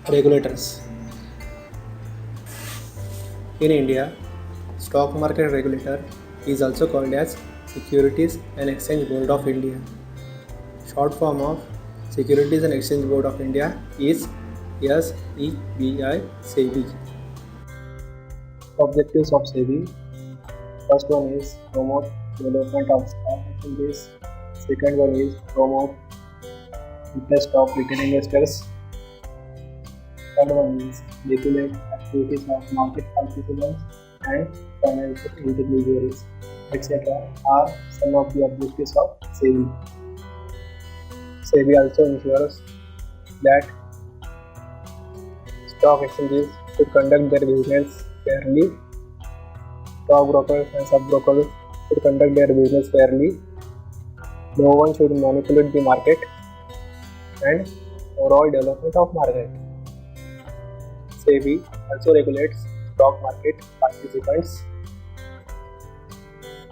Regulators. In India, stock market regulator is also called as Securities and Exchange Board of India. Short form of Securities and Exchange Board of India is SEBI. Objectives of Sebi. First one is promote development of stock exchanges. Second one is promote interest of retail investors. Third one is regulate activities of market participants and financial intermediaries, etc. are some of the objectives of SEBI. SEBI also ensures that stock exchanges should conduct their business fairly. Stockbrokers and sub-brokers should conduct their business fairly. No one should manipulate the market and overall development of market. SEBI also regulates stock market participants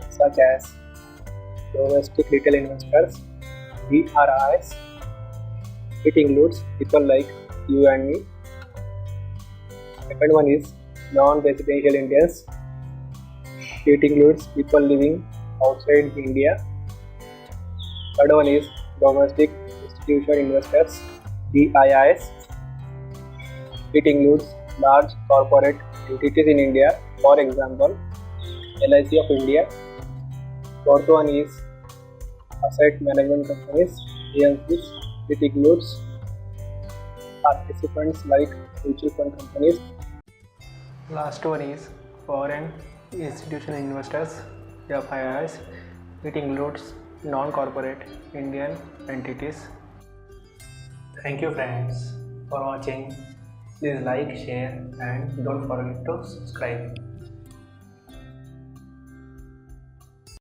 such as domestic retail investors, DRIs. It includes people like you and me. Second one is non-residential Indians. It includes people living outside India. Third one is domestic institutional investors, DIIs. It includes large corporate entities in India, for example, LIC of India. Fourth one is asset management companies, AMCs. It includes participants like mutual fund companies. Last one is foreign institutional investors, FIIs. It includes non-corporate Indian entities. Thank you friends for watching. Please like, share and don't forget to subscribe.